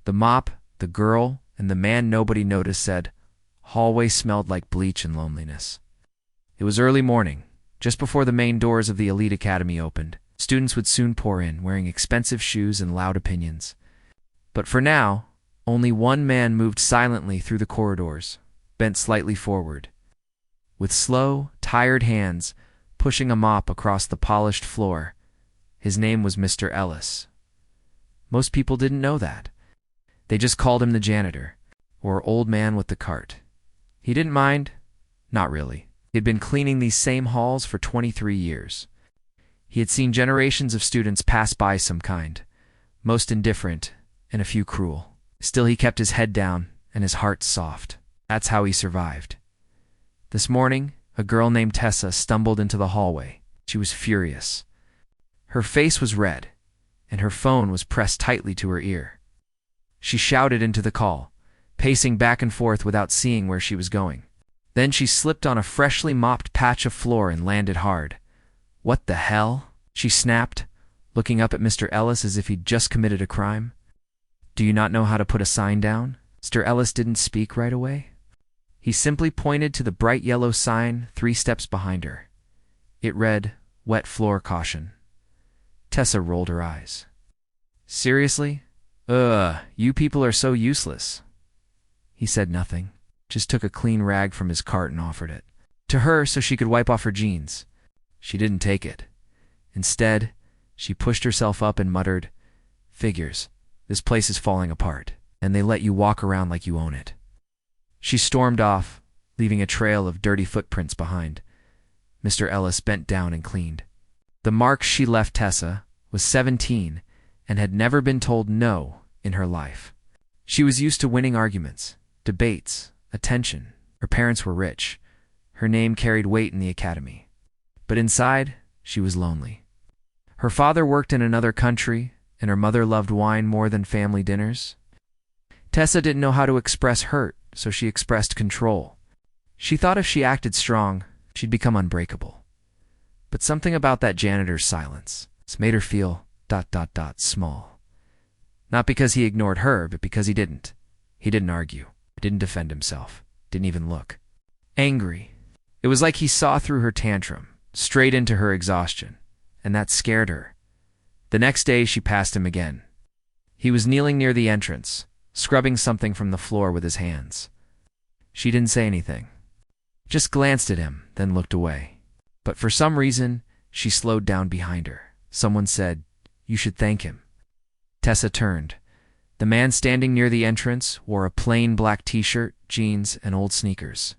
The mop, the girl, and the man nobody noticed said, hallway smelled like bleach and loneliness. It was early morning, just before the main doors of the elite academy opened. Students would soon pour in, wearing expensive shoes and loud opinions. But for now, only one man moved silently through the corridors, bent slightly forward. With slow, tired hands, pushing a mop across the polished floor. His name was Mr. Ellis. Most people didn't know that. They just called him the janitor, or old man with the cart. He didn't mind. Not really. He'd been cleaning these same halls for 23 years. He had seen generations of students pass by some kind, most indifferent and a few cruel. Still he kept his head down and his heart soft. That's how he survived. This morning, a girl named Tessa stumbled into the hallway. She was furious. Her face was red, and her phone was pressed tightly to her ear. She shouted into the call, pacing back and forth without seeing where she was going. Then she slipped on a freshly mopped patch of floor and landed hard. What the hell? She snapped, looking up at Mr. Ellis as if he'd just committed a crime. Do you not know how to put a sign down? Mr. Ellis didn't speak right away. He simply pointed to the bright yellow sign 3 steps behind her. It read, wet floor caution. Tessa rolled her eyes. Seriously? You people are so useless. He said nothing, just took a clean rag from his cart and offered it to her so she could wipe off her jeans. She didn't take it. Instead, she pushed herself up and muttered, Figures, this place is falling apart, and they let you walk around like you own it. She stormed off, leaving a trail of dirty footprints behind. Mr. Ellis bent down and cleaned. The mark she left Tessa was 17 and had never been told no in her life. She was used to winning arguments, debates, attention. Her parents were rich. Her name carried weight in the academy. But inside, she was lonely. Her father worked in another country, and her mother loved wine more than family dinners. Tessa didn't know how to express hurt, so she expressed control. She thought if she acted strong, she'd become unbreakable. But something about that janitor's silence made her feel ... small. Not because he ignored her, but because he didn't. He didn't argue, didn't defend himself, didn't even look. Angry. It was like he saw through her tantrum, straight into her exhaustion, and that scared her. The next day she passed him again. He was kneeling near the entrance, scrubbing something from the floor with his hands. She didn't say anything, just glanced at him, then looked away. But for some reason, she slowed down behind her. Someone said, You should thank him. Tessa turned. The man standing near the entrance wore a plain black t-shirt, jeans, and old sneakers.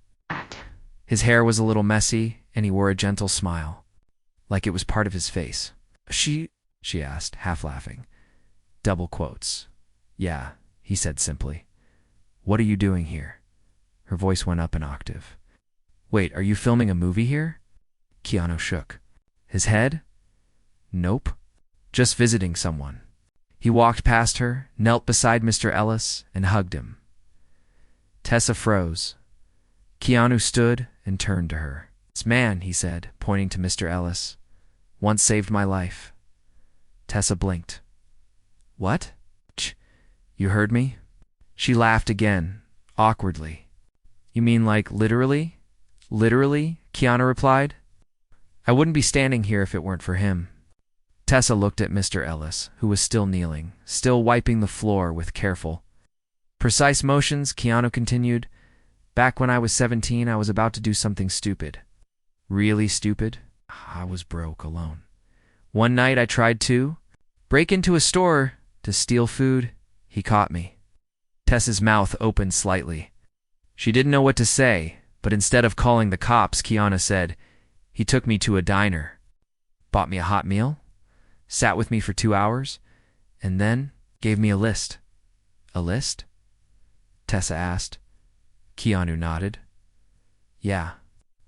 His hair was a little messy, and he wore a gentle smile, like it was part of his face. She asked, half laughing. Double quotes. Yeah, he said simply. What are you doing here? Her voice went up an octave. Wait, are you filming a movie here? Keanu shook. His head? Nope. Just visiting someone. He walked past her, knelt beside Mr. Ellis, and hugged him. Tessa froze. Keanu stood and turned to her. This man, he said, pointing to Mr. Ellis, once saved my life. Tessa blinked. What? You heard me? She laughed again, awkwardly. You mean like literally? Literally? Keanu replied. I wouldn't be standing here if it weren't for him. Tessa looked at Mr. Ellis, who was still kneeling, still wiping the floor with careful, precise motions. Keanu continued. Back when I was 17, I was about to do something stupid. Really stupid. I was broke, alone. One night I tried to break into a store to steal food. He caught me. Tessa's mouth opened slightly. She didn't know what to say, but instead of calling the cops, Keanu said, he took me to a diner, bought me a hot meal, sat with me for 2 hours, and then gave me a list. A list? Tessa asked. Keanu nodded. Yeah,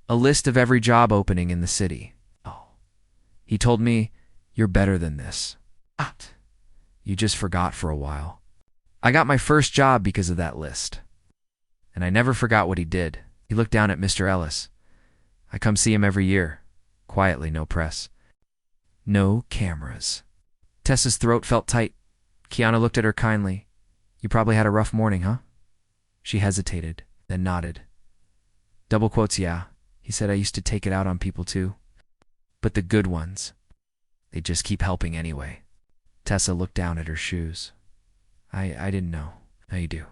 a list of every job opening in the city. Oh. He told me, you're better than this. You just forgot for a while. I got my first job because of that list. And I never forgot what he did. He looked down at Mr. Ellis. I come see him every year. Quietly, no press. No cameras. Tessa's throat felt tight. Keanu looked at her kindly. You probably had a rough morning, huh? She hesitated, then nodded. Double quotes, yeah. He said I used to take it out on people too. But the good ones, they just keep helping anyway. Tessa looked down at her shoes. I didn't know. Now you do.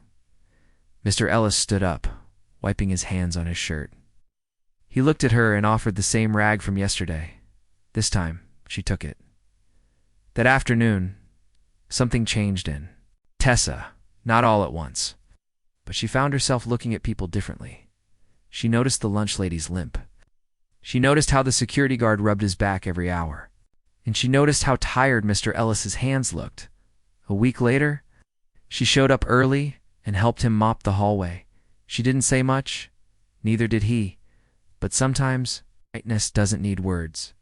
Mr. Ellis stood up, wiping his hands on his shirt. He looked at her and offered the same rag from yesterday. This time, she took it. That afternoon, something changed in Tessa, not all at once, but she found herself looking at people differently. She noticed the lunch lady's limp. She noticed how the security guard rubbed his back every hour. And she noticed how tired Mr. Ellis's hands looked. A week later, she showed up early and helped him mop the hallway. She didn't say much, neither did he, but sometimes politeness doesn't need words.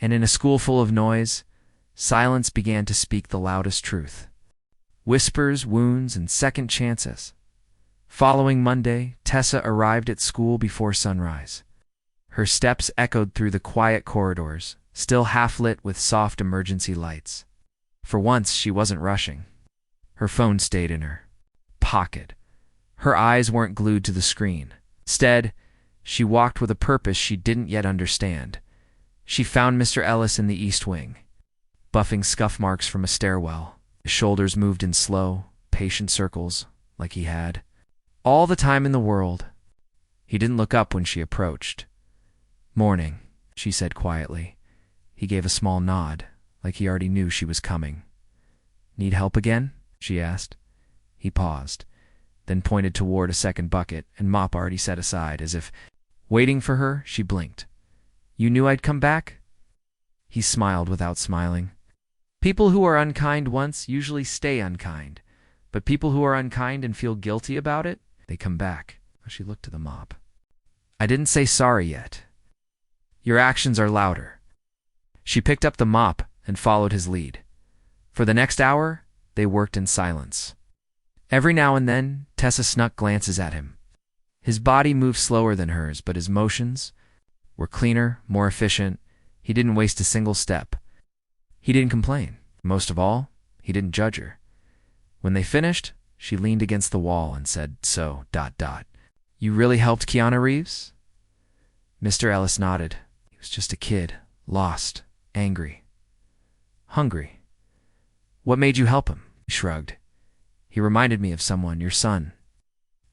And in a school full of noise, silence began to speak the loudest truth. Whispers, wounds, and second chances. Following Monday, Tessa arrived at school before sunrise. Her steps echoed through the quiet corridors, still half-lit with soft emergency lights. For once, she wasn't rushing. Her phone stayed in her pocket. Her eyes weren't glued to the screen. Instead, she walked with a purpose she didn't yet understand. She found Mr. Ellis in the East Wing, buffing scuff marks from a stairwell. His shoulders moved in slow, patient circles, like he had all the time in the world. He didn't look up when she approached. "Morning," she said quietly. He gave a small nod, like he already knew she was coming. "Need help again?" she asked. He paused, then pointed toward a second bucket and mop already set aside, as if waiting for her. She blinked. "You knew I'd come back?" He smiled without smiling. "People who are unkind once usually stay unkind, but people who are unkind and feel guilty about it, they come back." She looked to the mop. "I didn't say sorry yet. Your actions are louder." She picked up the mop and followed his lead. For the next hour, they worked in silence. Every now and then, Tessa snuck glances at him. His body moved slower than hers, but his motions were cleaner, more efficient. He didn't waste a single step. He didn't complain. Most of all, he didn't judge her. When they finished, she leaned against the wall and said, "So, ... You really helped Keanu Reeves?" Mr. Ellis nodded. He was just a kid, lost, angry, hungry. "What made you help him?" He shrugged. "He reminded me of someone, your son."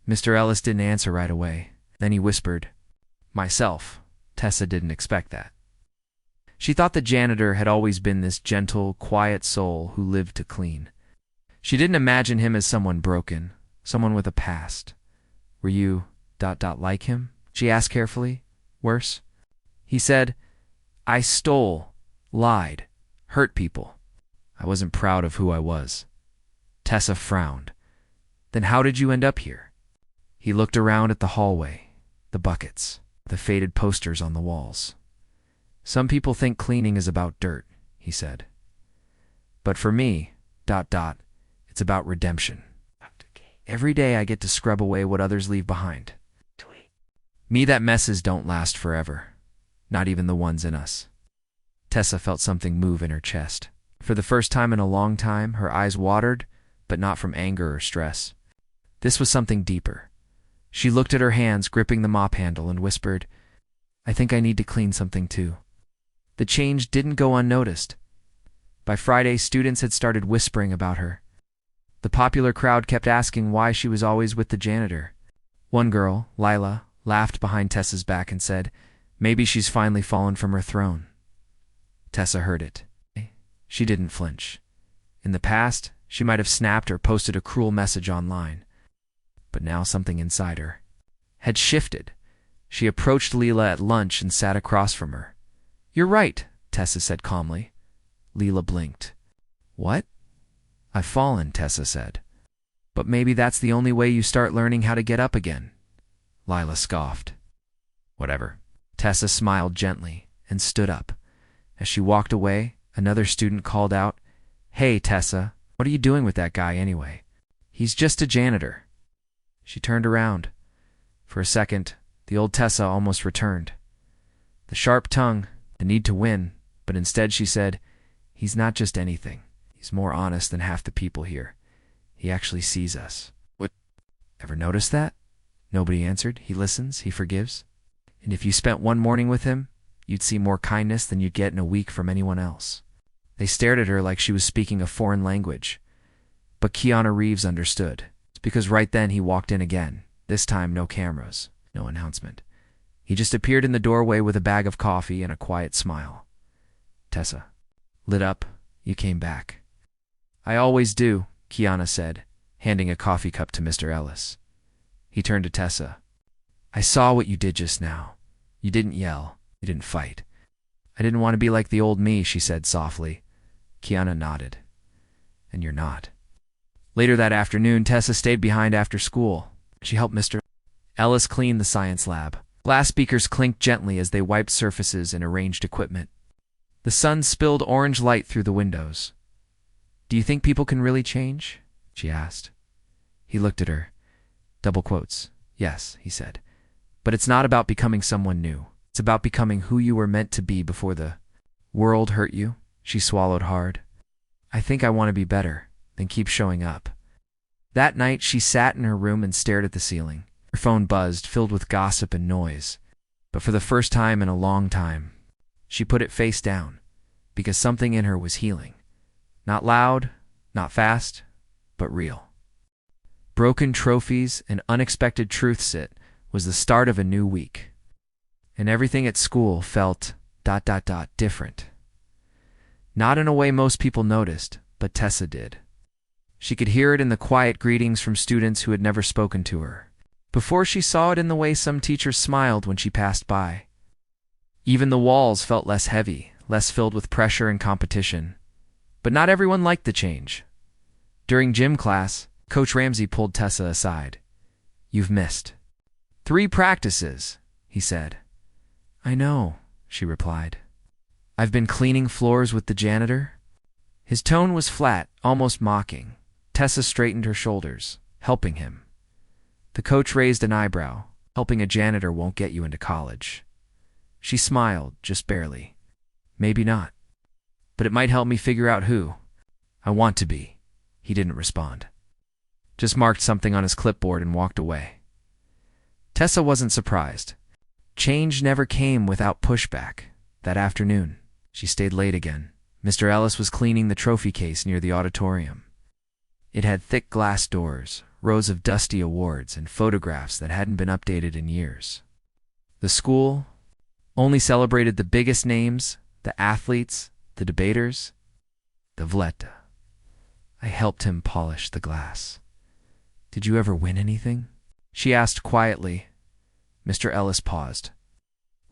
Mr. Ellis didn't answer right away. Then he whispered, "Myself." Tessa didn't expect that. She thought the janitor had always been this gentle, quiet soul who lived to clean. She didn't imagine him as someone broken, someone with a past. "Were you ... like him?" she asked carefully. "Worse?" He said, "I stole, lied, hurt people. I wasn't proud of who I was." Tessa frowned. "Then how did you end up here?" He looked around at the hallway, the buckets, the faded posters on the walls. "Some people think cleaning is about dirt," he said. "But for me, ... it's about redemption. Every day I get to scrub away what others leave behind. Me, that messes don't last forever. Not even the ones in us." Tessa felt something move in her chest. For the first time in a long time, her eyes watered, but not from anger or stress. This was something deeper. She looked at her hands gripping the mop handle and whispered, "I think I need to clean something too." The change didn't go unnoticed. By Friday, students had started whispering about her. The popular crowd kept asking why she was always with the janitor. One girl, Lila, laughed behind Tessa's back and said, "Maybe she's finally fallen from her throne." Tessa heard it. She didn't flinch. In the past, she might have snapped or posted a cruel message online. But now something inside her had shifted. She approached Leela at lunch and sat across from her. "You're right," Tessa said calmly. Leela blinked. "What?" "I've fallen," Tessa said. "But maybe that's the only way you start learning how to get up again." Lila scoffed. "Whatever." Tessa smiled gently and stood up. As she walked away, another student called out, "Hey, Tessa, what are you doing with that guy anyway? He's just a janitor." She turned around. For a second, the old Tessa almost returned. The sharp tongue, the need to win, but instead she said, "He's not just anything. He's more honest than half the people here. He actually sees us. What? Ever notice that? Nobody answered. He listens, he forgives. And if you spent one morning with him, you'd see more kindness than you'd get in a week from anyone else. They stared at her like she was speaking a foreign language. But Keanu Reeves understood. It's because right then he walked in again. This time no cameras, no announcement. He just appeared in the doorway with a bag of coffee and a quiet smile. Tessa. Lit up. You came back. I always do, Keanu said, handing a coffee cup to Mr. Ellis. He turned to Tessa. I saw what you did just now. You didn't yell. You didn't fight. I didn't want to be like the old me, she said softly. Keanu nodded. And you're not. Later that afternoon, Tessa stayed behind after school. She helped Mr. Ellis clean the science lab. Glass beakers clinked gently as they wiped surfaces and arranged equipment. The sun spilled orange light through the windows. Do you think people can really change? She asked. He looked at her. Double quotes. Yes, he said. But it's not about becoming someone new. It's about becoming who you were meant to be before the world hurt you. She swallowed hard. I think I want to be better, then keep showing up. That night, she sat in her room and stared at the ceiling. Her phone buzzed, filled with gossip and noise. But for the first time in a long time, she put it face down, because something in her was healing. Not loud, not fast, but real. Broken trophies and unexpected truths. It was the start of a new week. And everything at school felt ... different. Not in a way most people noticed, but Tessa did. She could hear it in the quiet greetings from students who had never spoken to her. Before she saw it in the way some teachers smiled when she passed by. Even the walls felt less heavy, less filled with pressure and competition. But not everyone liked the change. During gym class, Coach Ramsey pulled Tessa aside. You've missed 3 practices, he said. I know, she replied. I've been cleaning floors with the janitor. His tone was flat, almost mocking. Tessa straightened her shoulders, helping him. The coach raised an eyebrow. Helping a janitor won't get you into college. She smiled, just barely. Maybe not. But it might help me figure out who I want to be. He didn't respond. Just marked something on his clipboard and walked away. Tessa wasn't surprised. Change never came without pushback. That afternoon, she stayed late again. Mr. Ellis was cleaning the trophy case near the auditorium. It had thick glass doors, rows of dusty awards, and photographs that hadn't been updated in years. The school only celebrated the biggest names, the athletes, the debaters, the Vleta. I helped him polish the glass. Did you ever win anything? She asked quietly. Mr. Ellis paused.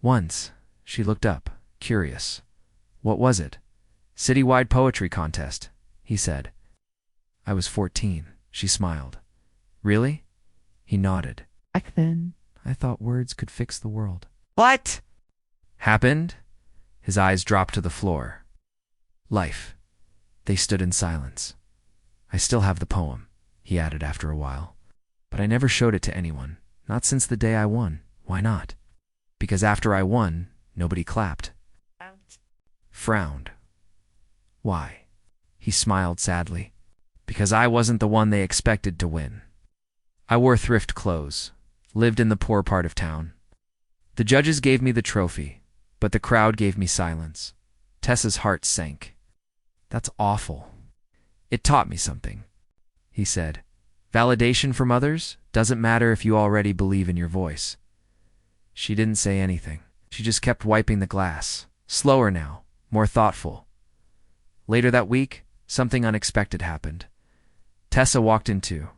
Once, she looked up, curious. What was it? Citywide poetry contest, he said. I was 14, she smiled. Really? He nodded. Back then, I thought words could fix the world. What? Happened? His eyes dropped to the floor. Life. They stood in silence. I still have the poem, he added after a while. But I never showed it to anyone, not since the day I won. Why not? Because after I won, nobody clapped. Frowned. Why? He smiled sadly. Because I wasn't the one they expected to win. I wore thrift clothes, lived in the poor part of town. The judges gave me the trophy, but the crowd gave me silence. Tessa's heart sank. That's awful. It taught me something, he said. Validation from others doesn't matter if you already believe in your voice. She didn't say anything. She just kept wiping the glass, slower now, more thoughtful. Later that week, something unexpected happened. Tessa walked into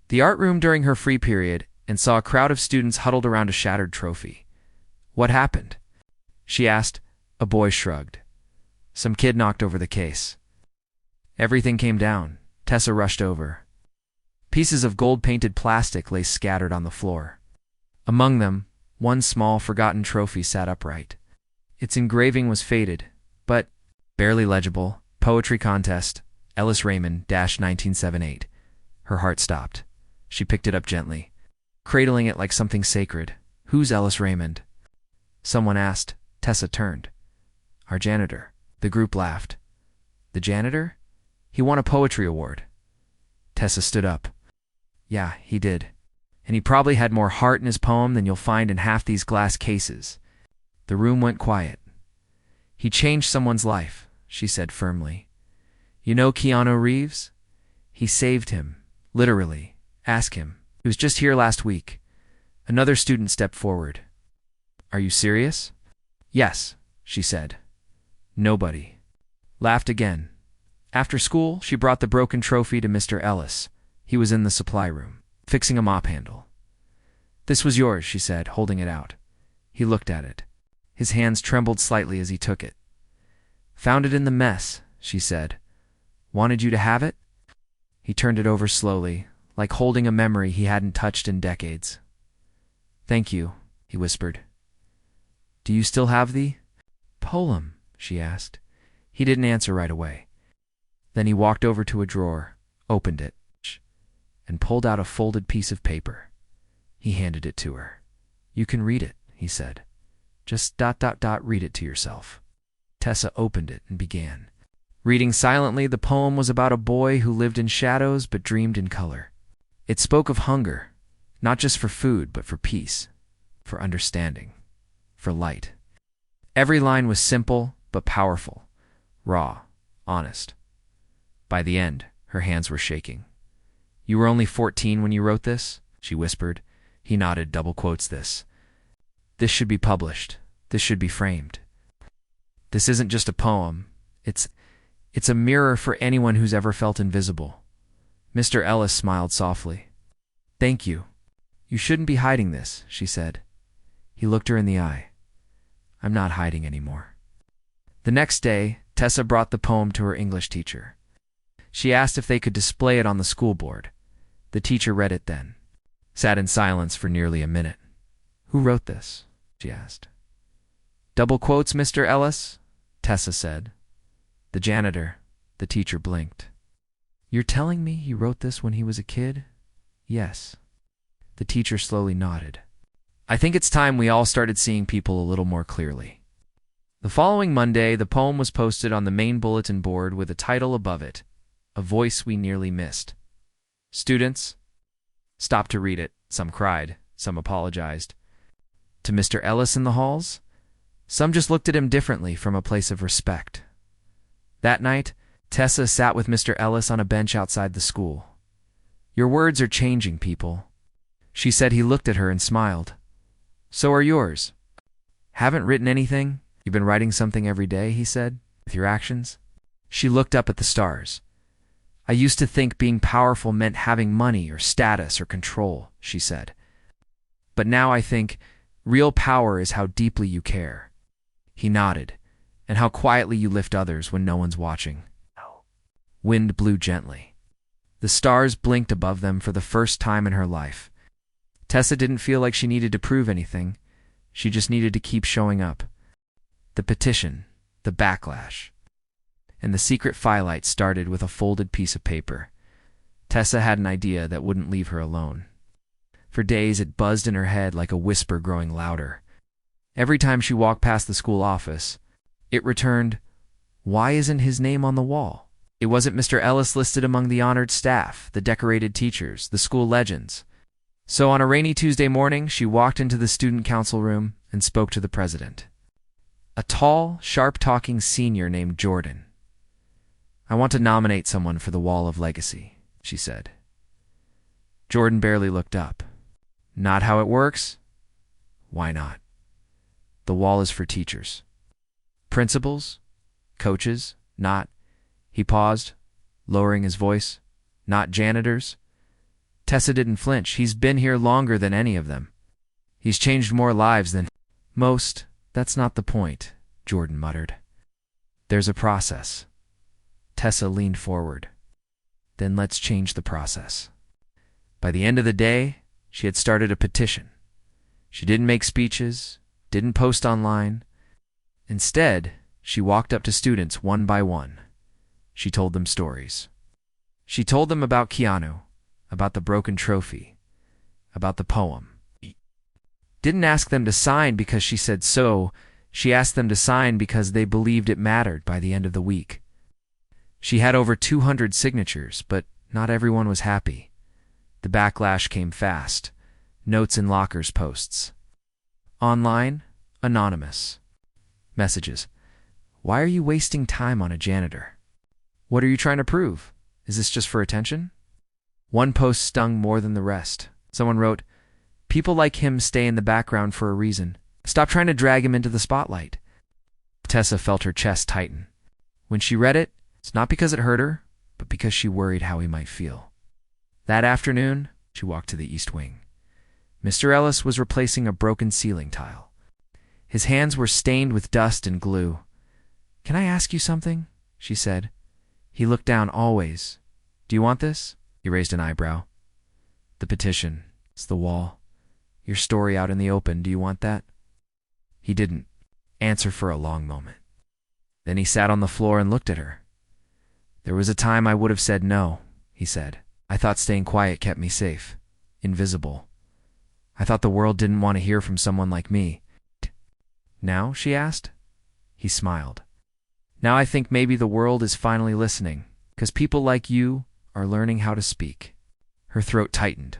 the art room during her free period and saw a crowd of students huddled around a shattered trophy. What happened? She asked. A boy shrugged. Some kid knocked over the case. Everything came down. Tessa rushed over. Pieces of gold-painted plastic lay scattered on the floor. Among them, one small, forgotten trophy sat upright. Its engraving was faded, but barely legible. Poetry contest, Ellis Raymond, 1978. Her heart stopped. She picked it up gently, cradling it like something sacred. Who's Ellis Raymond? Someone asked. Tessa turned. Our janitor. The group laughed. The janitor? He won a poetry award. Tessa stood up. Yeah, he did. And he probably had more heart in his poem than you'll find in half these glass cases. The room went quiet. He changed someone's life, she said firmly. You know Keanu Reeves? He saved him. Literally. Ask him. He was just here last week. Another student stepped forward. Are you serious? Yes, she said. Nobody laughed again. After school, she brought the broken trophy to Mr. Ellis. He was in the supply room, fixing a mop handle. This was yours, she said, holding it out. He looked at it. His hands trembled slightly as he took it. Found it in the mess, she said. Wanted you to have it? He turned it over slowly, like holding a memory he hadn't touched in decades. Thank you, he whispered. Do you still have the poem? She asked. He didn't answer right away. Then he walked over to a drawer, opened it, and pulled out a folded piece of paper. He handed it to her. You can read it, he said. Just ... read it to yourself. Tessa opened it and began. Reading silently, the poem was about a boy who lived in shadows but dreamed in color. It spoke of hunger, not just for food, but for peace, for understanding, for light. Every line was simple but powerful, raw, honest. By the end, her hands were shaking. You were only 14 when you wrote this? She whispered. He nodded, double quotes this. This should be published. This should be framed. This isn't just a poem. It's a mirror for anyone who's ever felt invisible. Mr. Ellis smiled softly. Thank you. You shouldn't be hiding this, she said. He looked her in the eye. I'm not hiding anymore. The next day, Tessa brought the poem to her English teacher. She asked if they could display it on the school board. The teacher read it then. Sat in silence for nearly a minute. Who wrote this? She asked. Double quotes, Mr. Ellis? Tessa said. The janitor. The teacher blinked. You're telling me he wrote this when he was a kid? Yes. The teacher slowly nodded. I think it's time we all started seeing people a little more clearly. The following Monday, the poem was posted on the main bulletin board with a title above it, A Voice We Nearly Missed. Students stopped to read it. Some cried. Some apologized. To Mr. Ellis in the halls, some just looked at him differently from a place of respect. That night, Tessa sat with Mr. Ellis on a bench outside the school. Your words are changing, people. She said. He looked at her and smiled. So are yours. Haven't written anything? You've been writing something every day, he said, with your actions? She looked up at the stars. I used to think being powerful meant having money or status or control, she said. But now I think real power is how deeply you care. He nodded. And how quietly you lift others when no one's watching. Wind blew gently. The stars blinked above them for the first time in her life. Tessa didn't feel like she needed to prove anything. She just needed to keep showing up. The petition, the backlash, and the secret firelight started with a folded piece of paper. Tessa had an idea that wouldn't leave her alone. For days it buzzed in her head like a whisper growing louder. Every time she walked past the school office, it returned, why isn't his name on the wall? It wasn't Mr. Ellis listed among the honored staff, the decorated teachers, the school legends. So on a rainy Tuesday morning, she walked into the student council room and spoke to the president. A tall, sharp-talking senior named Jordan. I want to nominate someone for the Wall of Legacy, she said. Jordan barely looked up. Not how it works? Why not? The wall is for teachers. Principals? Coaches? Not, he paused, lowering his voice, not janitors? Tessa didn't flinch. He's been here longer than any of them. He's changed more lives than most. That's not the point, Jordan muttered. There's a process. Tessa leaned forward. Then let's change the process. By the end of the day, she had started a petition. She didn't make speeches, didn't post online. Instead, she walked up to students one by one. She told them stories. She told them about Keanu, about the broken trophy, about the poem. Didn't ask them to sign because she said so. She asked them to sign because they believed it mattered by the end of the week. She had over 200 signatures, but not everyone was happy. The backlash came fast. Notes in lockers posts. Online, anonymous. Messages. Why are you wasting time on a janitor? What are you trying to prove? Is this just for attention? One post stung more than the rest. Someone wrote, people like him stay in the background for a reason. Stop trying to drag him into the spotlight. Tessa felt her chest tighten. When she read it, it's not because it hurt her, but because she worried how he might feel. That afternoon, she walked to the East Wing. Mr. Ellis was replacing a broken ceiling tile. His hands were stained with dust and glue. Can I ask you something? She said. He looked down always. Do you want this? He raised an eyebrow. The petition. It's the wall. Your story out in the open. Do you want that? He didn't answer for a long moment. Then he sat on the floor and looked at her. There was a time I would have said no, he said. I thought staying quiet kept me safe, invisible. I thought the world didn't want to hear from someone like me. Now, she asked. He smiled. Now I think maybe the world is finally listening, because people like you are learning how to speak. Her throat tightened.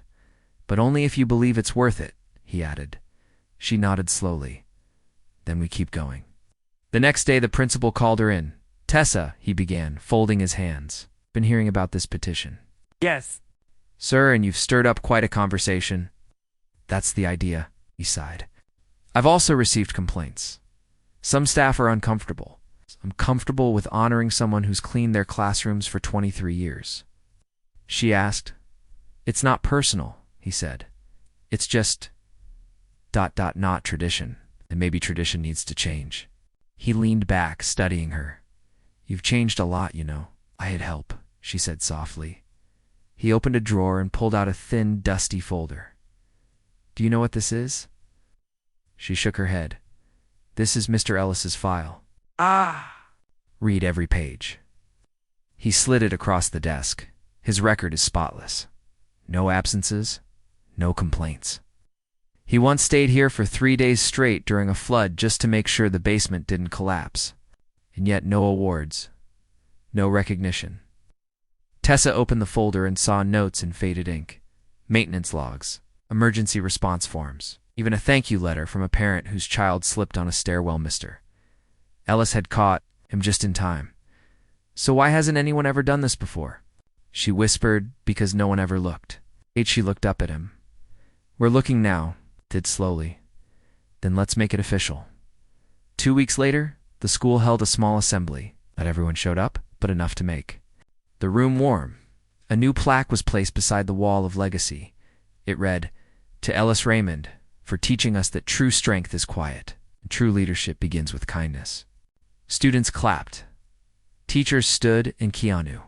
But only if you believe it's worth it, he added. She nodded slowly. Then we keep going. The next day the principal called her in. Tessa, he began, folding his hands. Been hearing about this petition. Yes. Sir, and you've stirred up quite a conversation. That's the idea, he sighed. I've also received complaints. Some staff are uncomfortable. I'm comfortable with honoring someone who's cleaned their classrooms for 23 years. She asked. It's not personal, he said. It's just ... not tradition, and maybe tradition needs to change. He leaned back, studying her. You've changed a lot, you know. I'd help, she said softly. He opened a drawer and pulled out a thin, dusty folder. Do you know what this is? She shook her head. This is Mr. Ellis's file. Ah! Read every page. He slid it across the desk. His record is spotless. No absences, no complaints. He once stayed here for 3 days straight during a flood just to make sure the basement didn't collapse. And yet no awards, no recognition. Tessa opened the folder and saw notes in faded ink. Maintenance logs, emergency response forms, even a thank you letter from a parent whose child slipped on a stairwell mister. Ellis had caught him just in time. So why hasn't anyone ever done this before? She whispered because no one ever looked. She looked up at him. We're looking now, did slowly. Then let's make it official. 2 weeks later, the school held a small assembly. Not everyone showed up, but enough to make the room warm. A new plaque was placed beside the wall of legacy. It read, To Ellis Raymond, for teaching us that true strength is quiet, and true leadership begins with kindness. Students clapped. Teachers stood, and Keanu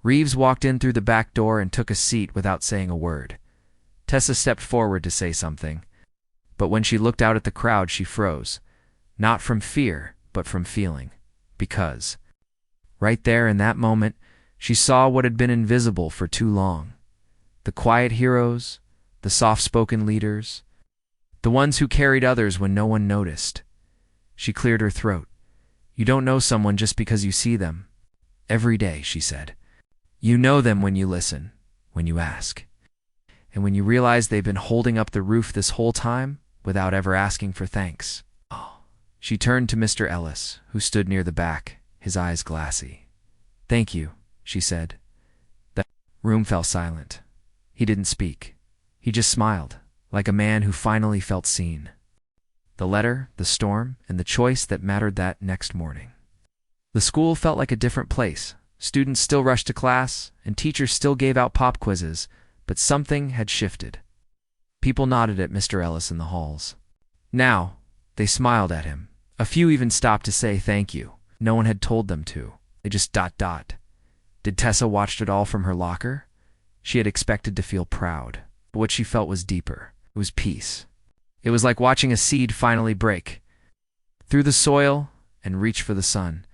Reeves walked in through the back door and took a seat without saying a word. Tessa stepped forward to say something, but when she looked out at the crowd, she froze. Not from fear, but from feeling. Because right there in that moment, she saw what had been invisible for too long. The quiet heroes, the soft-spoken leaders, the ones who carried others when no one noticed. She cleared her throat. You don't know someone just because you see them. Every day, she said. You know them when you listen, when you ask. And when you realize they've been holding up the roof this whole time without ever asking for thanks. Oh. She turned to Mr. Ellis, who stood near the back, his eyes glassy. Thank you, she said. The room fell silent. He didn't speak. He just smiled, like a man who finally felt seen. The letter, the storm, and the choice that mattered that next morning. The school felt like a different place. Students still rushed to class, and teachers still gave out pop quizzes, but something had shifted. People nodded at Mr. Ellis in the halls. Now, they smiled at him. A few even stopped to say thank you. No one had told them to. They just ... Did Tessa watch it all from her locker? She had expected to feel proud, but what she felt was deeper. It was peace. It was like watching a seed finally break through the soil and reach for the sun.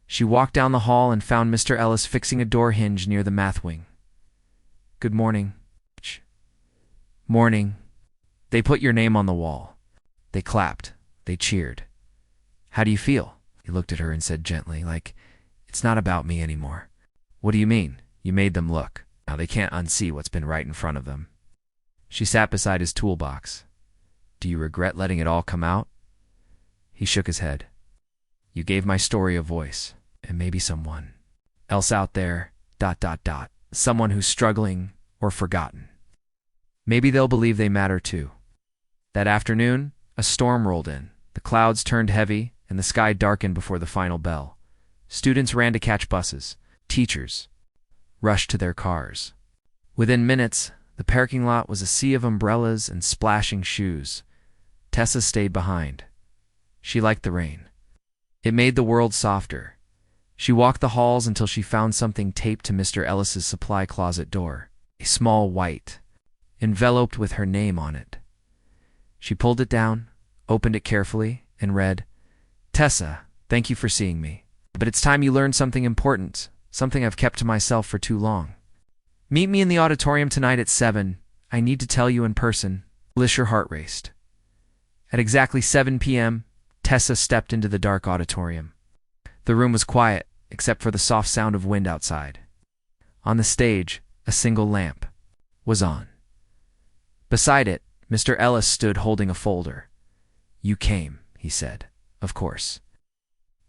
She walked down the hall and found Mr. Ellis fixing a door hinge near the math wing. Good morning. Morning. They put your name on the wall. They clapped. They cheered. How do you feel? He looked at her and said gently, like, it's not about me anymore. What do you mean? You made them look. Now they can't unsee what's been right in front of them. She sat beside his toolbox. Do you regret letting it all come out? He shook his head. You gave my story a voice, and maybe someone else out there, ... someone who's struggling or forgotten. Maybe they'll believe they matter too. That afternoon, a storm rolled in. The clouds turned heavy, and the sky darkened before the final bell. Students ran to catch buses. Teachers rushed to their cars. Within minutes, the parking lot was a sea of umbrellas and splashing shoes. Tessa stayed behind. She liked the rain. It made the world softer. She walked the halls until she found something taped to Mr. Ellis's supply closet door, a small white, enveloped with her name on it. She pulled it down, opened it carefully, and read, Tessa, thank you for seeing me. But it's time you learned something important, something I've kept to myself for too long. Meet me in the auditorium tonight at 7. I need to tell you in person. Her heart raced. At exactly 7 p.m., Tessa stepped into the dark auditorium. The room was quiet, except for the soft sound of wind outside. On the stage, a single lamp was on. Beside it, Mr. Ellis stood holding a folder. You came, he said. Of course.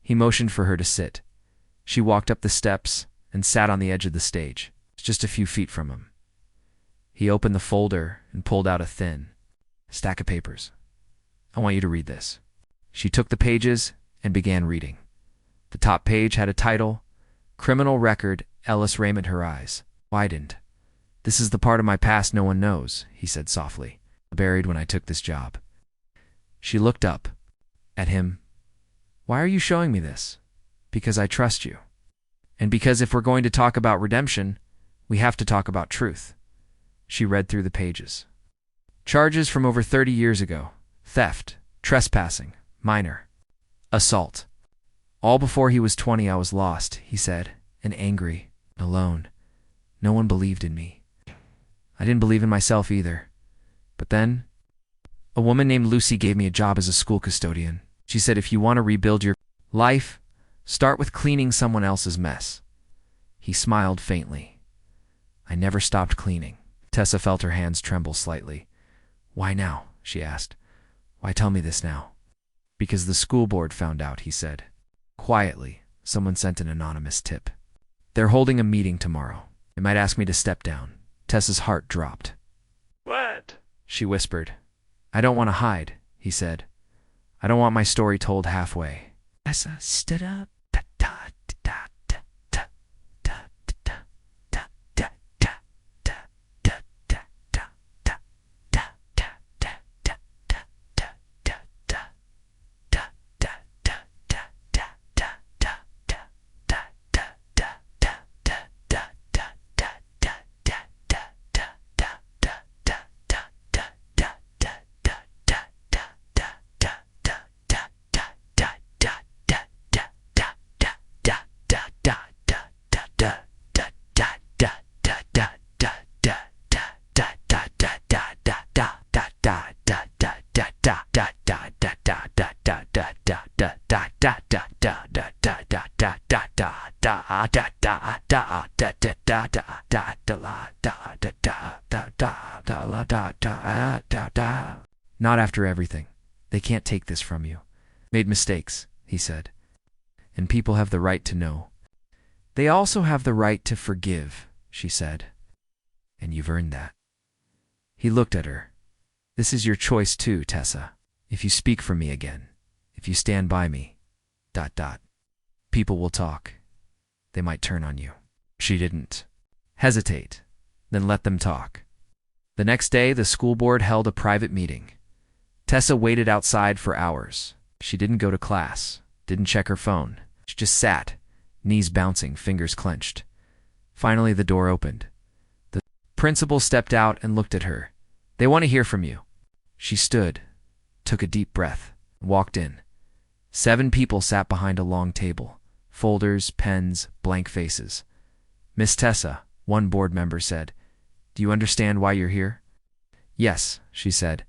He motioned for her to sit. She walked up the steps and sat on the edge of the stage, just a few feet from him. He opened the folder and pulled out a thin stack of papers. I want you to read this. She took the pages and began reading. The top page had a title, Criminal Record, Ellis Raymond. Her eyes widened. This is the part of my past no one knows, he said softly. Buried when I took this job. She looked up at him. Why are you showing me this? Because I trust you. And because if we're going to talk about redemption, we have to talk about truth. She read through the pages. Charges from over 30 years ago. Theft, trespassing, minor, assault. All before he was 20 I was lost, he said, and angry, alone. No one believed in me. I didn't believe in myself either. But then, a woman named Lucy gave me a job as a school custodian. She said if you want to rebuild your life, start with cleaning someone else's mess. He smiled faintly. I never stopped cleaning. Tessa felt her hands tremble slightly. Why now? She asked. Why tell me this now? Because the school board found out, he said. Quietly, someone sent an anonymous tip. They're holding a meeting tomorrow. They might ask me to step down. Tessa's heart dropped. What? She whispered. I don't want to hide, he said. I don't want my story told halfway. Tessa stood up. Not after everything. They can't take this from you. Made mistakes, he said. And people have the right to know. They also have the right to forgive, she said. And you've earned that. He looked at her. This is your choice too, Tessa. If you speak for me again, if you stand by me, ... People will talk. They might turn on you. She didn't hesitate, then let them talk. The next day, the school board held a private meeting. Tessa waited outside for hours. She didn't go to class, didn't check her phone. She just sat, knees bouncing, fingers clenched. Finally, the door opened. The principal stepped out and looked at her. They want to hear from you. She stood, took a deep breath, and walked in. 7 people sat behind a long table. Folders, pens, blank faces. Miss Tessa, one board member said, Do you understand why you're here? Yes, she said.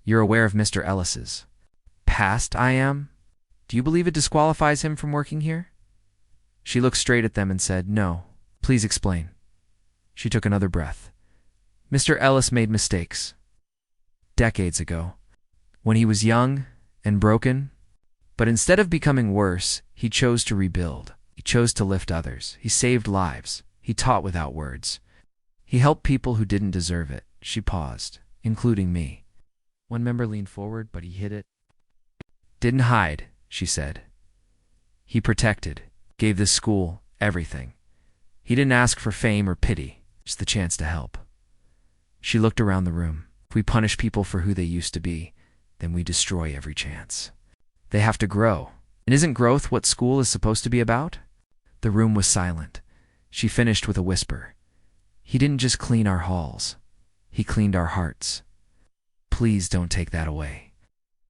You're aware of Mr. Ellis's past, I am? Do you believe it disqualifies him from working here? She looked straight at them and said, No, please explain. She took another breath. Mr. Ellis made mistakes. Decades ago. When he was young and broken. But instead of becoming worse, he chose to rebuild. He chose to lift others. He saved lives. He taught without words. He helped people who didn't deserve it. She paused, including me. One member leaned forward, but he hid it. Didn't hide, she said. He protected, gave this school everything. He didn't ask for fame or pity, just the chance to help. She looked around the room. If we punish people for who they used to be, then we destroy every chance. They have to grow. And isn't growth what school is supposed to be about? The room was silent. She finished with a whisper. He didn't just clean our halls. He cleaned our hearts. Please don't take that away.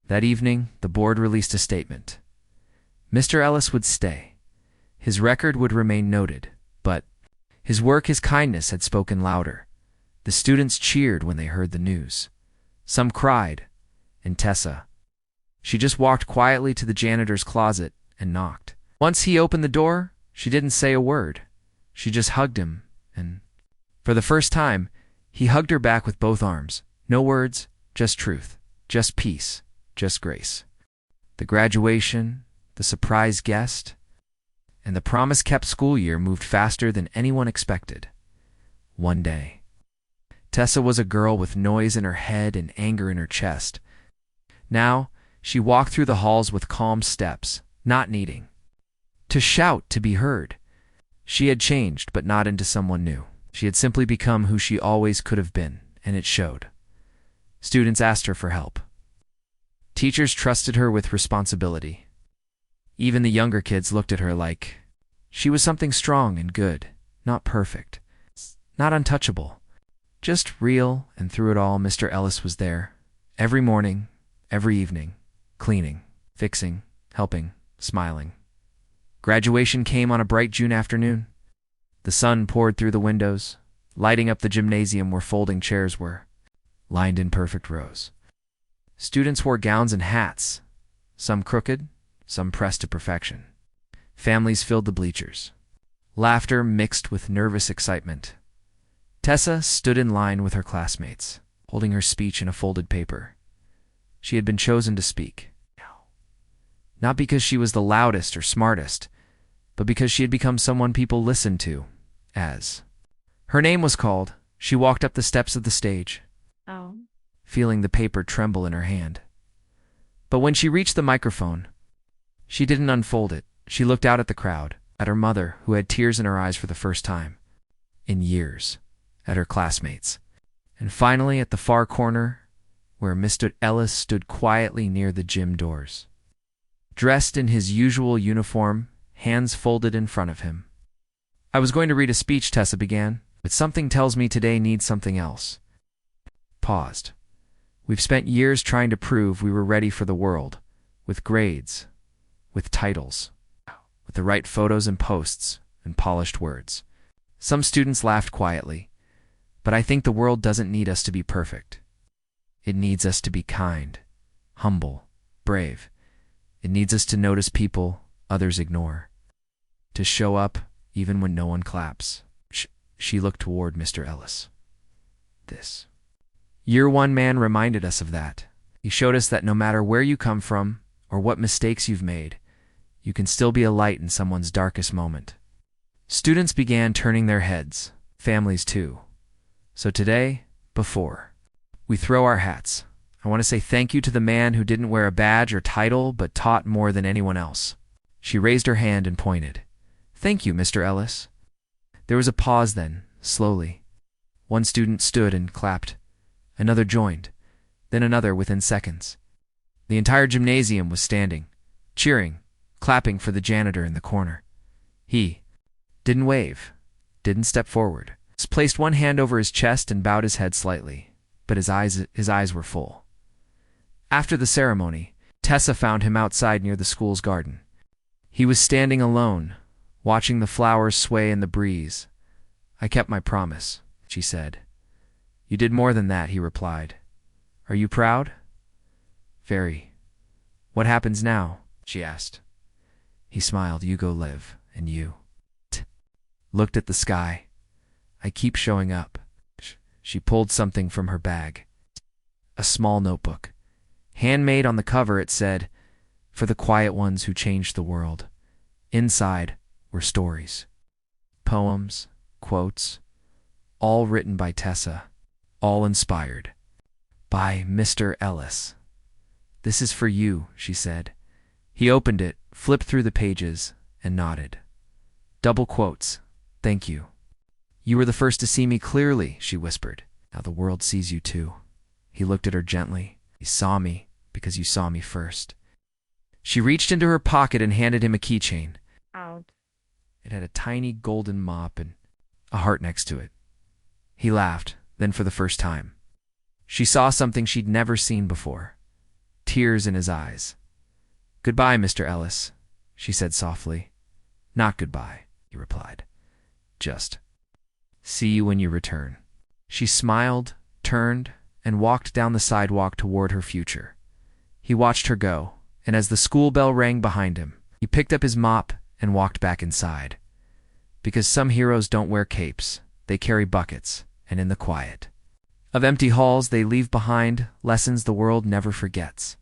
That evening, the board released a statement. Mr. Ellis would stay. His record would remain noted, but his work, his kindness had spoken louder. The students cheered when they heard the news. Some cried, and Tessa. She just walked quietly to the janitor's closet and knocked. Once he opened the door, she didn't say a word. She just hugged him, and for the first time, he hugged her back with both arms. No words, just truth, just peace, just grace. The graduation, the surprise guest, and the promise-kept school year moved faster than anyone expected. One day. Tessa was a girl with noise in her head and anger in her chest. Now, she walked through the halls with calm steps, not needing to shout to be heard. She had changed, but not into someone new. She had simply become who she always could have been, and it showed. Students asked her for help. Teachers trusted her with responsibility. Even the younger kids looked at her like she was something strong and good, not perfect, not untouchable, just real, and through it all, Mr. Ellis was there. Every morning, every evening, cleaning, fixing, helping, smiling. Graduation came on a bright June afternoon. The sun poured through the windows, lighting up the gymnasium where folding chairs were, lined in perfect rows. Students wore gowns and hats, some crooked, some pressed to perfection. Families filled the bleachers. Laughter mixed with nervous excitement. Tessa stood in line with her classmates, holding her speech in a folded paper. She had been chosen to speak. Not because she was the loudest or smartest, but because she had become someone people listened to, as. Her name was called. She walked up the steps of the stage, feeling the paper tremble in her hand. But when she reached the microphone, she didn't unfold it. She looked out at the crowd, at her mother, who had tears in her eyes for the first time in years, at her classmates, and finally at the far corner, where Mr. Ellis stood quietly near the gym doors. Dressed in his usual uniform, hands folded in front of him. I was going to read a speech, Tessa began, but something tells me today needs something else. Paused. We've spent years trying to prove we were ready for the world, with grades, with titles, with the right photos and posts, and polished words. Some students laughed quietly, but I think the world doesn't need us to be perfect. It needs us to be kind, humble, brave. It needs us to notice people others ignore, to show up even when no one claps. She looked toward Mr. Ellis. This Year One man reminded us of that. He showed us that no matter where you come from or what mistakes you've made, you can still be a light in someone's darkest moment. Students began turning their heads, families too. So today, before we throw our hats, I want to say thank you to the man who didn't wear a badge or title but taught more than anyone else. She raised her hand and pointed. Thank you, Mr. Ellis. There was a pause then, slowly. One student stood and clapped. Another joined, then another within seconds. The entire gymnasium was standing, cheering, clapping for the janitor in the corner. He didn't wave, didn't step forward. He placed one hand over his chest and bowed his head slightly, but his eyes were full. After the ceremony, Tessa found him outside near the school's garden. He was standing alone, watching the flowers sway in the breeze. I kept my promise, she said. You did more than that, he replied. Are you proud? Very. What happens now? She asked. He smiled. You go live, and you looked at the sky. I keep showing up. She pulled something from her bag. A small notebook. Handmade on the cover, it said, "For the quiet ones who changed the world." Inside were stories. Poems, quotes, all written by Tessa, all inspired by Mr. Ellis. "This is for you," she said. He opened it, flipped through the pages, and nodded. Double quotes. "Thank you. You were the first to see me clearly," she whispered. "Now the world sees you too." He looked at her gently. "You saw me because you saw me first." She reached into her pocket and handed him a keychain. Out. It had a tiny golden mop and a heart next to it. He laughed, then for the first time. She saw something she'd never seen before. Tears in his eyes. "Goodbye, Mr. Ellis," she said softly. "Not goodbye," he replied. "Just see you when you return." She smiled, turned, and walked down the sidewalk toward her future. He watched her go, and as the school bell rang behind him, he picked up his mop and walked back inside. Because some heroes don't wear capes, they carry buckets, and in the quiet of empty halls they leave behind lessons the world never forgets.